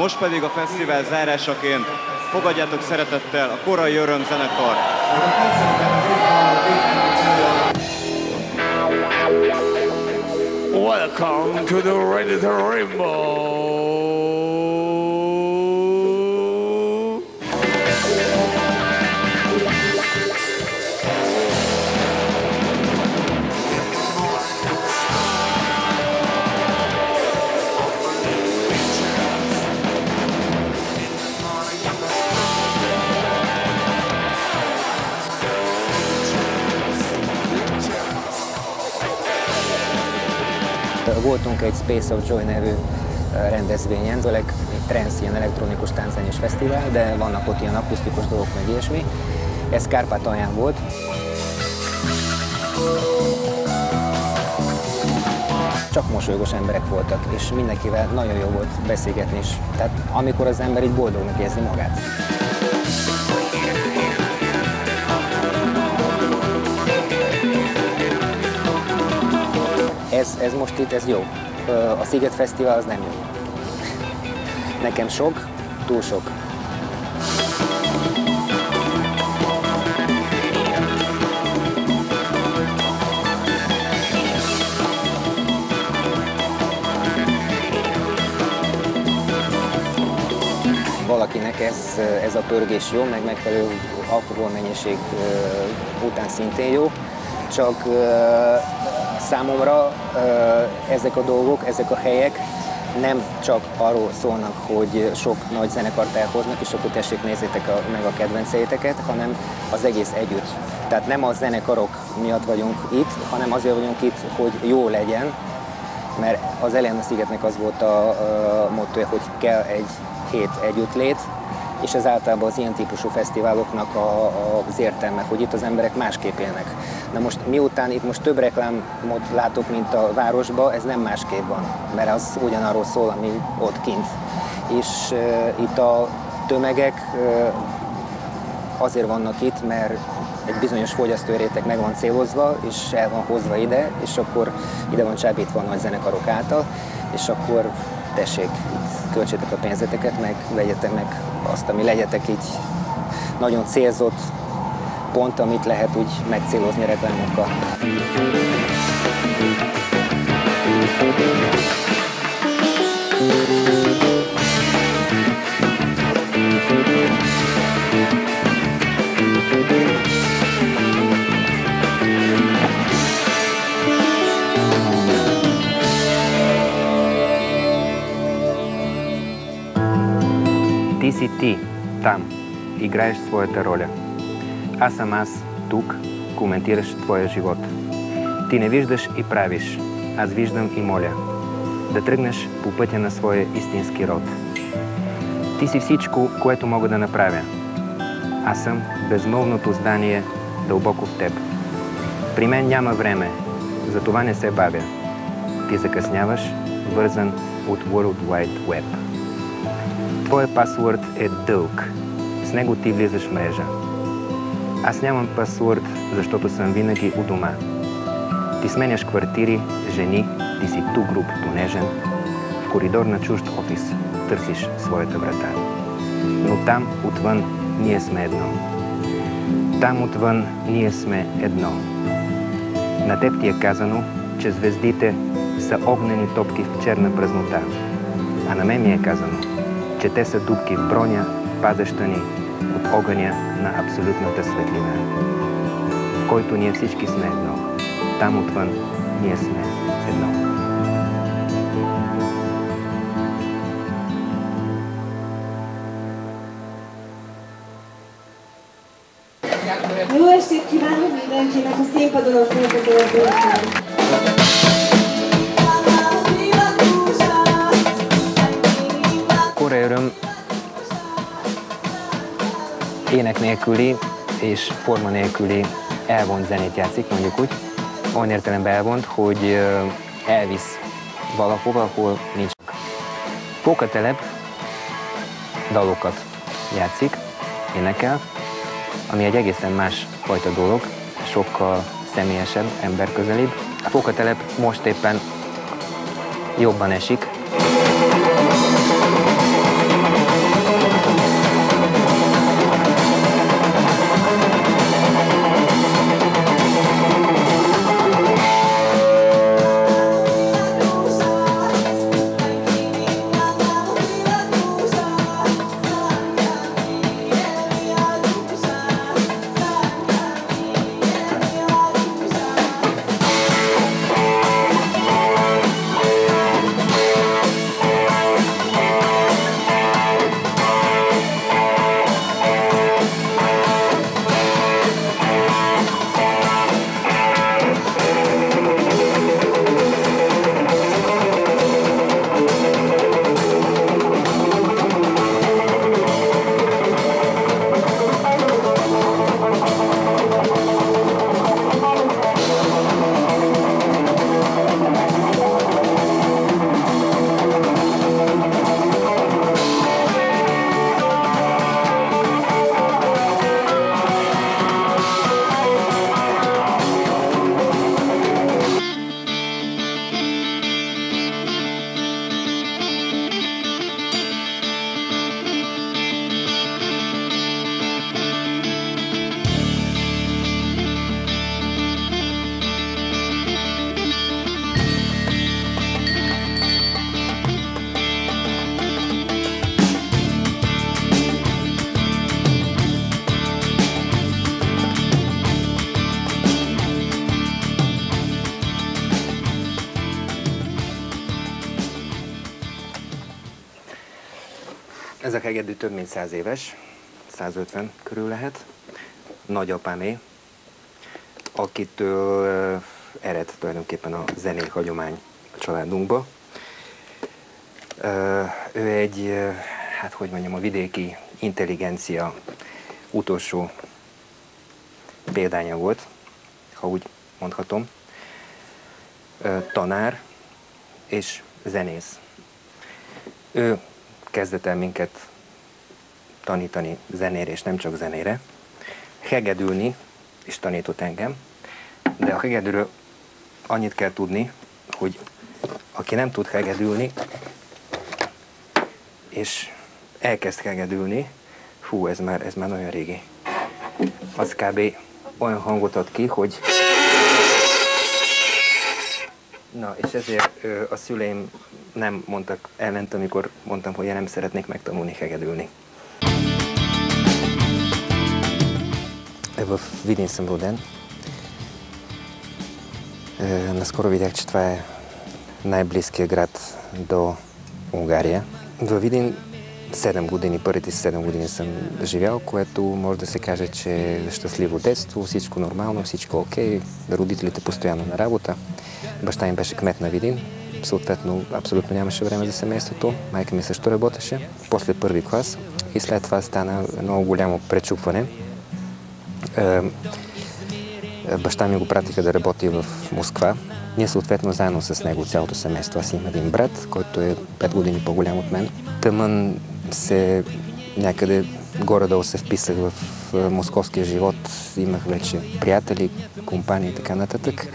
Most pedig a fesztivál zárásaként fogadjátok szeretettel a Korai Öröm zenekar. Welcome to the Ready to Rainbow. Voltunk egy Space of Joy nevű rendezvényen, főleg egy trance, ilyen elektronikus tánczenés fesztivál, de vannak ott ilyen akusztikus dolgok, meg ilyesmi. Ez Kárpátalján volt. Csak mosolygós emberek voltak, és mindenkivel nagyon jó volt beszélgetni is. Tehát amikor az ember így boldognak érzi magát. Ez most itt, ez jó. A Sziget Fesztivál az nem jó. Nekem sok, túl sok. Valakinek ez a pörgés jó, meg megfelelő alkoholmennyiség után szintén jó, csak számomra ezek a dolgok, ezek a helyek nem csak arról szólnak, hogy sok nagy zenekart elhoznak, és akkor tessék, nézzétek meg a kedvenceiteket, hanem az egész együtt. Tehát nem a zenekarok miatt vagyunk itt, hanem azért vagyunk itt, hogy jó legyen, mert az elején a Szigetnek az volt a mottoja, hogy kell egy hét együttlét, és ez általában az ilyen típusú fesztiváloknak az értelme, hogy itt az emberek másképp élnek. Na most miután itt most több reklámot látok, mint a városban, ez nem másképp van, mert az ugyanarról szól, ami ott kint. És itt a tömegek azért vannak itt, mert egy bizonyos fogyasztóréteg meg van célozva, és el van hozva ide, és akkor ide van csábítva a nagy zenekarok által, és akkor tessék, költsétek a pénzeteket, meg vegyetek meg azt, ami legyetek így nagyon célzott pont, amit lehet úgy megcélozni reklámokkal. Ти си ти, там, играеш своята роля. Аз съм аз, тук, коментираш твоя живот. Ти не виждаш и правиш, аз виждам и моля. Да тръгнеш по пътя на своя истински род. Ти си всичко, което мога да направя. Аз съм безмълвното здание дълбоко в теб. При мен няма време, затова не се бавя. Ти закъсняваш, вързан от World Wide Web. Твоя пасворд е дълг. С него ти влизаш в мрежа. Аз нямам пасворд, защото съм винаги у дома. Ти сменяш квартири, жени, ти си ту груб, ту нежен. В коридор на чужд офис търсиш своята врата. Но там, отвън, ние сме едно. Там, отвън, ние сме едно. На теб ти е казано, че звездите са огнени топки в черна празнота. А на мен ми е казано, че те са дупки в броня, пазеща ни от огъня на абсолютната светлина, в който ние всички сме едно. Там отвън ние сме едно. Jó estét kívánok mindenkinek, a színpadon a főkötőzőknek. Korai Öröm ének nélküli és forma nélküli elvont zenét játszik, mondjuk úgy. Olyan értelemben elvont, hogy elvisz valahova, ahol nincs. Pókatelep dalokat játszik, énekel, ami egy egészen más fajta dolog, sokkal személyesebb, emberközelibb. A Pókatelep most éppen jobban esik. Ez a hegedű több mint 100 éves, 150 körül lehet. Nagyapámé, akitől ered tulajdonképpen a zenei hagyomány a családunkba. Ő egy, hát hogy mondjam, a vidéki intelligencia utolsó példánya volt, ha úgy mondhatom. Tanár és zenész. Ő kezdett el minket tanítani zenére, és nem csak zenére. Hegedülni is tanított engem, de a hegedűről annyit kell tudni, hogy aki nem tud hegedülni, és elkezd hegedülni, fú, ez már nagyon régi. Az kb. Olyan hangot ad ki, hogy... Na, és ezért a szüleim nem mondtak ellent, amikor mondtam, hogy én nem szeretnék megtanulni hegedülni. В Видин съм роден. Наскоро видях, че това е най-близкият град до Унгария. Във Видин 7 години, първите 7 години съм живял, което може да се каже, че е щастливо детство, всичко нормално, всичко окей, родителите постоянно на работа. Баща им беше кмет на Видин, съответно абсолютно нямаше време за семейството, майка ми също работеше, после първи клас и след това стана много голямо пречупване. Баща ми го пратиха да работи в Москва. Ние съответно заедно с него, цялото семейство. Аз имам един брат, който е 5 години по-голям от мен. Тъмън се някъде горе-долу се вписах в московския живот. Имах вече приятели, компании и така нататък.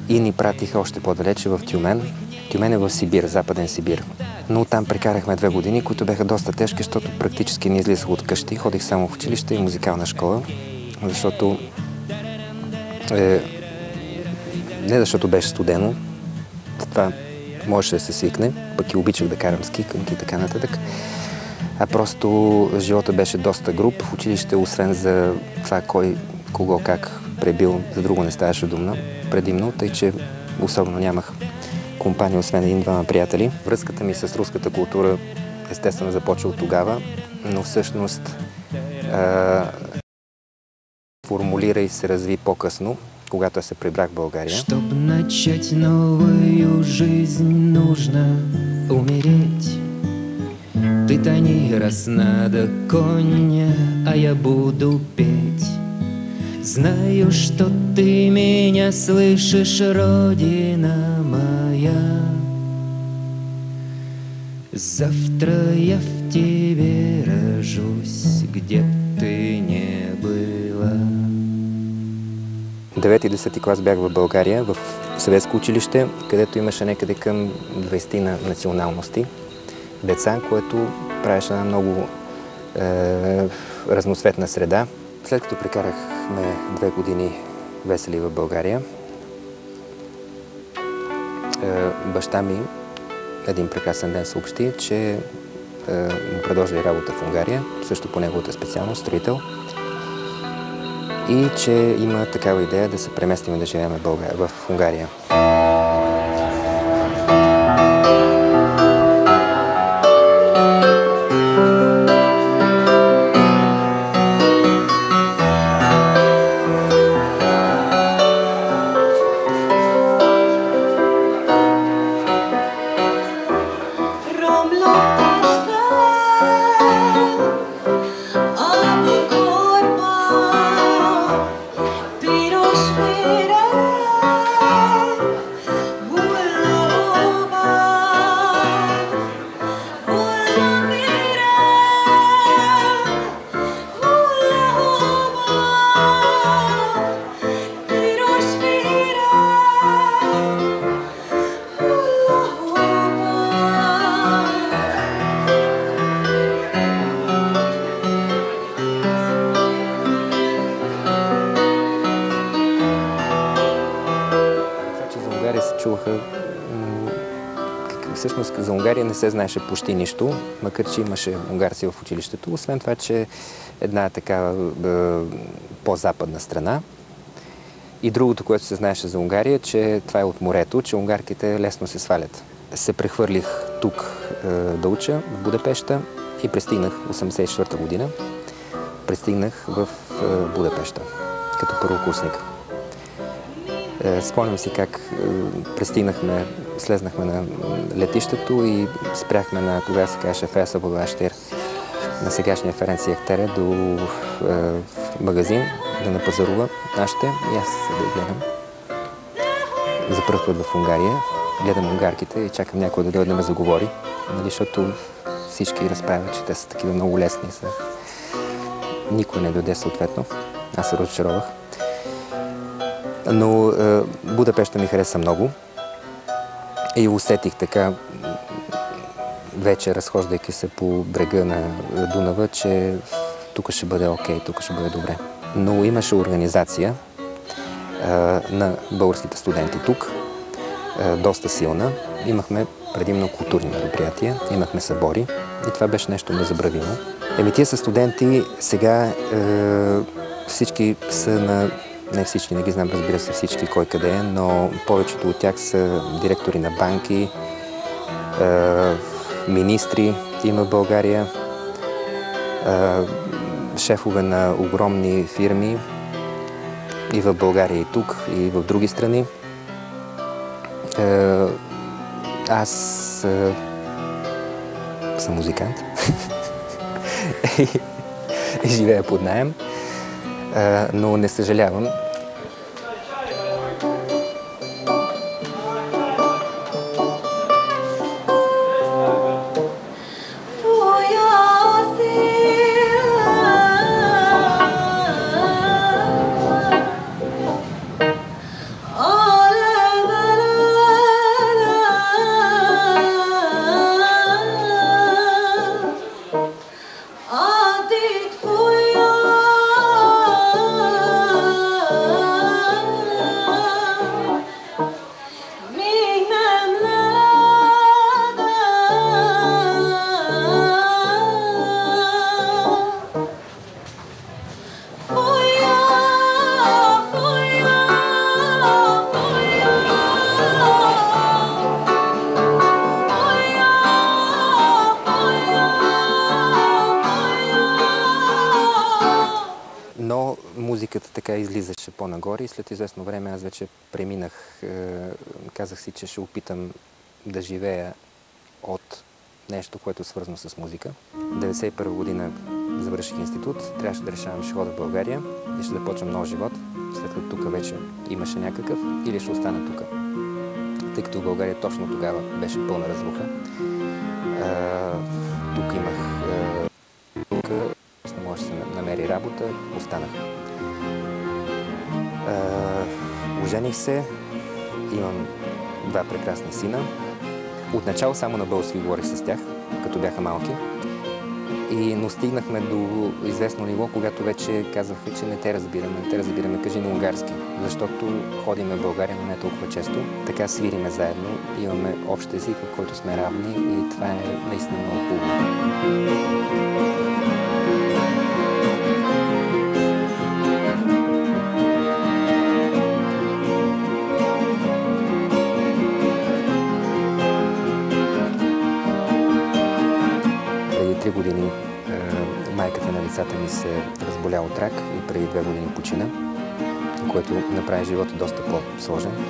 И ни пратиха още по-далече в Тюмен. Тюмен е в Сибир, Западен Сибир. Но там прекарахме 2 години, които бяха доста тежки, защото практически не излизах от къщи. Ходих само в училище и музикална школа, защото не защото беше студено, това можеше да се свикне, пък и обичах да карам ски, кънки и така нататък. А просто живота беше доста груб. В училище, освен за това кой, кого, как пребил, за друго не ставаше предимно, тъй че особено нямах компания, освен един-двама приятели. Връзката ми с руската култура естествено започва от тогава, но всъщност формулира и се разви по-късно, когато я се прибрах в България. Чтоб начать новую жизнь, нужно умереть. Ты тони, раз надо коня, а я буду петь. Знаю, что ты меня слышишь, Родина моя. Завтра я в тебе рожусь, где ты не была. 9 и 10 клас бях в България, в съветско училище, където имаше някъде към 20 на националности деца, което правеше една много разноцветна среда. След като прекарахме 2 години весели в България, баща ми един прекрасен ден съобщи, че му предложили работа в Унгария, също по неговата специалност, строител, и че има такава идея да се преместим да живеем в Унгария. Всъщност за Унгария не се знаеше почти нищо, макар че имаше унгарци в училището, освен това, че една такава по-западна страна. И другото, което се знаеше за Унгария, че това е от морето, че унгарките лесно се свалят. Се прехвърлих тук да уча, в Будапеща, И пристигнах 1984 година. Пристигнах в Будапеща като първокурсник. Спомням си как слезнахме на летището и спряхме на, тогава се казваше Феса Будапещер, на сегашния Ференц Яхтере до магазин да напазарува нашите и аз да гледам. За първ път в Унгария гледам унгарките и чакам някой да дойде да ме заговори, нали, защото всички разправят, че те са такива много лесни. Никой не дойде съответно. Аз се разочаровах. Но Будапеща ми хареса много и усетих така, вече разхождайки се по брега на Дунава, че тук ще бъде окей, тук ще бъде добре. Но имаше организация на българските студенти тук, доста силна. Имахме предимно културни мероприятия, имахме събори и това беше нещо незабравимо. Тия са студенти, сега всички са на... Не всички, не ги знам, разбира се всички кой къде е, но повечето от тях са директори на банки, министри има в България, шефове на огромни фирми и в България и тук, и в други страни. Аз съм музикант и живея под наем, но не съжалявам. Музиката така излизаше по-нагоре и след известно време аз вече преминах, казах си, че ще опитам да живея от нещо, което е свързано с музика. 1991 година завърших институт, трябваше да решавам, ще хода в България и ще започвам нов живот, след като тук вече имаше някакъв, или ще остана тук. Тъй като в България точно тогава беше пълна разруха. Тук имах не може да се намери работа, останах. Ожених се, имам два прекрасни сина. Отначало само на български говорих с тях, като бяха малки. Но стигнахме до известно ниво, когато вече казаха, че не те разбираме, кажи на унгарски. Защото ходиме в България, но не толкова често. Така свириме заедно, имаме общ език, в който сме равни и това е наистина много хубаво. Преди 3 години майката на децата ми се разболя от рак и преди 2 години почина, което направи живота доста по-сложен.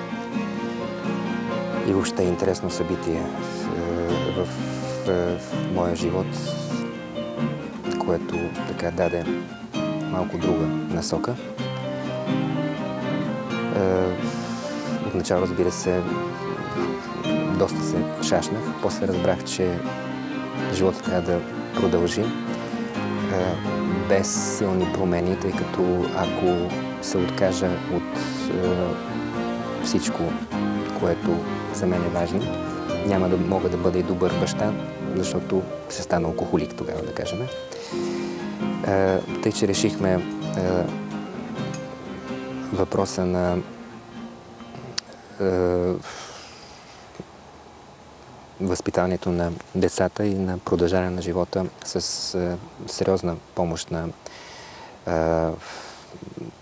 И въобще е интересно събитие в моя живот, което така даде малко друга насока. Отначало, разбира се, доста се шашнах. После разбрах, че живота трябва да продължи без силни промени, тъй като ако се откажа от всичко, което за мен е важно, няма да мога да бъда и добър баща, защото ще стана алкохолик тогава, да кажем. Тъй, че решихме въпроса на възпитанието на децата и на продължаване на живота с сериозна помощ на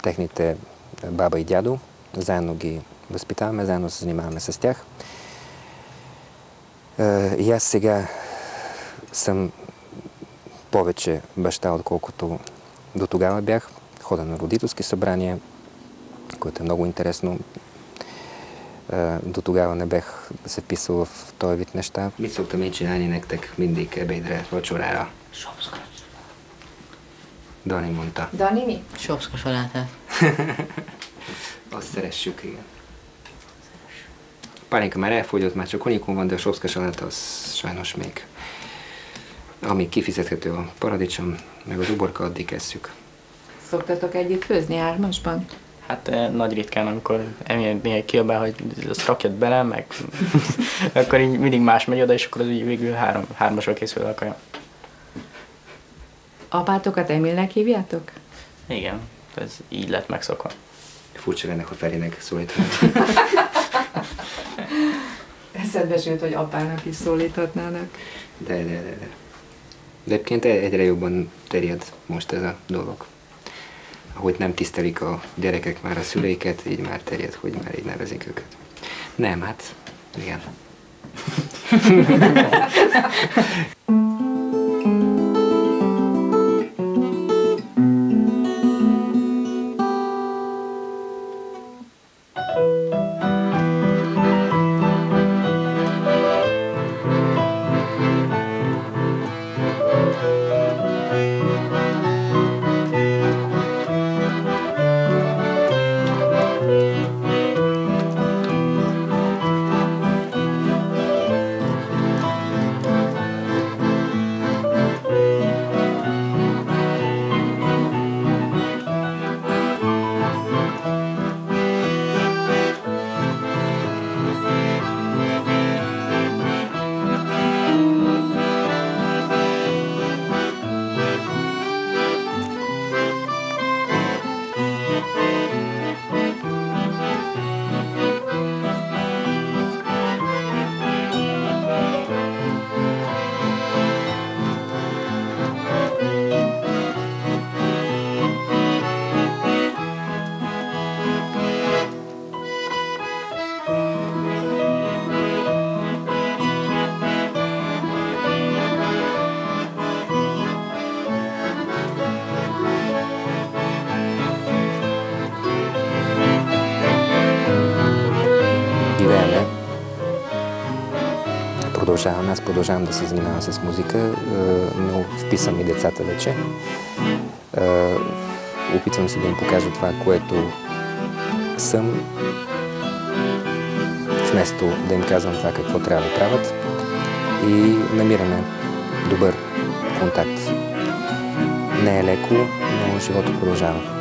техните баба и дядо. Заедно ги възпитаваме, заедно се занимаваме с тях. И аз сега съм повече баща, отколкото до тогава бях. Хода на родителски събрания, което е много интересно. До тогава не бех се вписал в този вид неща. Мисълта ми е, че Ани нектек mindig ebédre vacsorára. Dani mondta. Dani mi? Sopszka salátát. Azt szeressük, igen. Pálinka már elfogyott, már csak konyikon van, de a sopszka saláta az sajnos még. Amíg kifizethető a paradicsom, meg az uborka, addig esszük. Szoktatok együtt főzni hármasban? Hát nagy ritkán, amikor néha kiabál, hogy azt rakjad bele, meg akkor így mindig más megy oda, és akkor az így végül hármasra készül a kaja. Apátokat Emilnek hívjátok? Igen, ez így lett megszokva. Furcsa lenne, ha Ferinek szólítanám. Eszedbe sült, hogy apának is szólíthatnának. De. De egyébként egyre jobban terjed most ez a dolog. Ahogy nem tisztelik a gyerekek már a szüleiket, így már terjed, hogy már így nevezik őket. Nem, hát igen. Аз продължавам да се занимавам с музика, но вписвам и децата вече. Опитвам се да им покажа това, което съм, вместо да им казвам това какво трябва да правят, и намираме добър контакт. Не е леко, но живота продължава.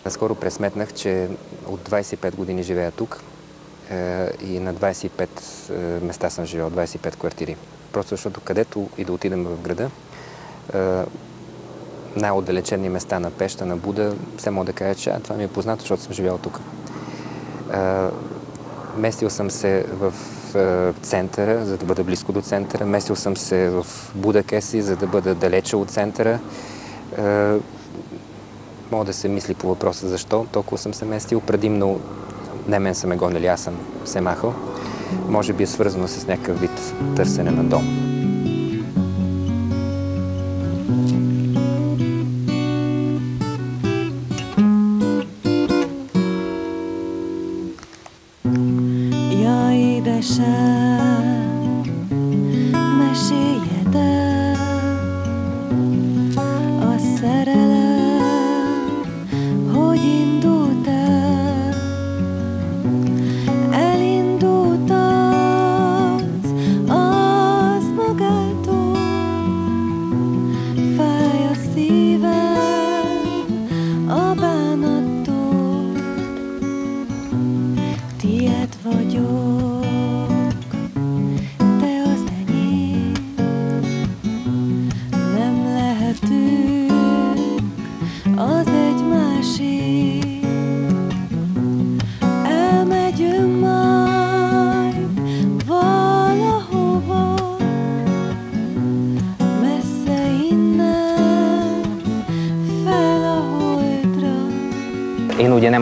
Наскоро пресметнах, че от 25 години живея тук и на 25 места съм живял, 25 квартири. Просто защото където и да отидем в града, най-отдалечени места на Пеща, на Буда, все мога да кажа, че това ми е познато, защото съм живял тук. Местил съм се в центъра, за да бъда близко до центъра. Местил съм се в Будакеси, за да бъда далече от центъра. Мога да се мисли по въпроса защо толкова съм се местил. Предимно не мен са ме гонили, аз съм се махал. Може би е свързано с някакъв вид търсене на дом.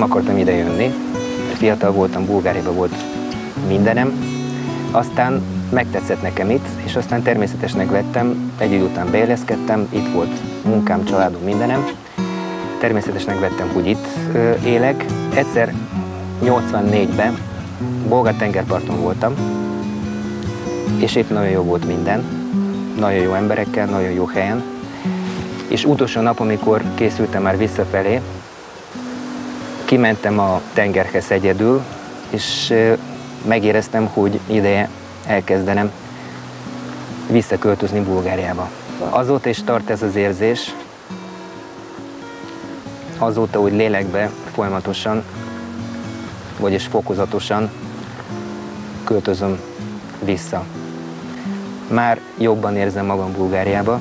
akartam ide jönni. Fiatal voltam, Bulgáriában volt mindenem. Aztán megtetszett nekem itt, és aztán természetesnek vettem, egy idő után beilleszkedtem, itt volt munkám, családom, mindenem. Természetesnek vettem, hogy itt élek. Egyszer 84-ben bolgár tengerparton voltam, és épp nagyon jó volt minden, nagyon jó emberekkel, nagyon jó helyen. És utolsó nap, amikor készültem már visszafelé, kimentem a tengerhez egyedül, és megéreztem, hogy ideje elkezdenem visszaköltözni Bulgáriába. Azóta is tart ez az érzés, azóta, hogy lélekbe folyamatosan, vagyis fokozatosan költözöm vissza. Már jobban érzem magam Bulgáriába,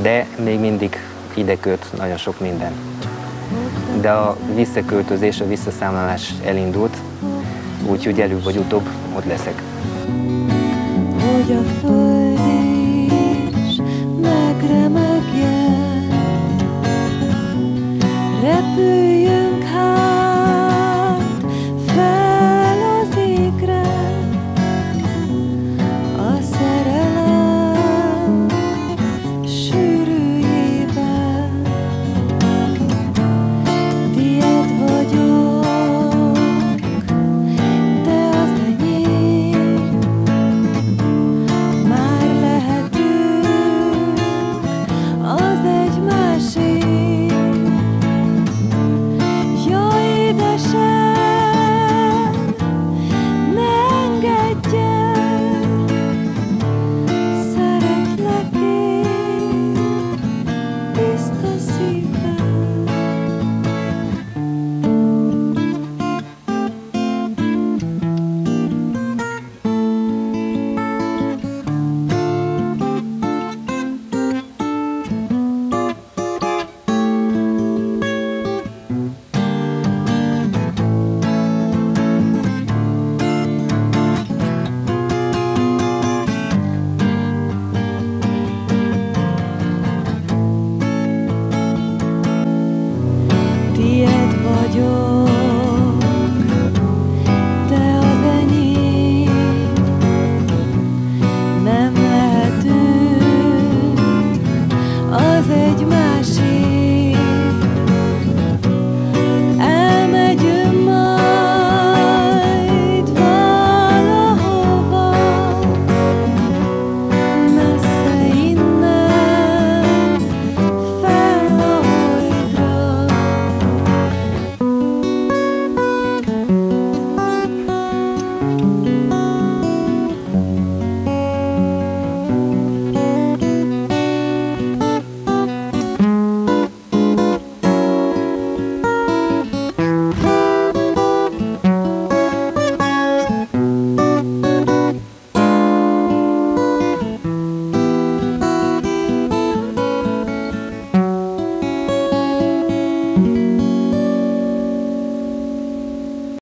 de még mindig ide köt nagyon sok minden. De a visszaköltözés, a visszaszámlálás elindult, úgyhogy előbb vagy utóbb ott leszek. Hogy a föld is megremegjen, repülj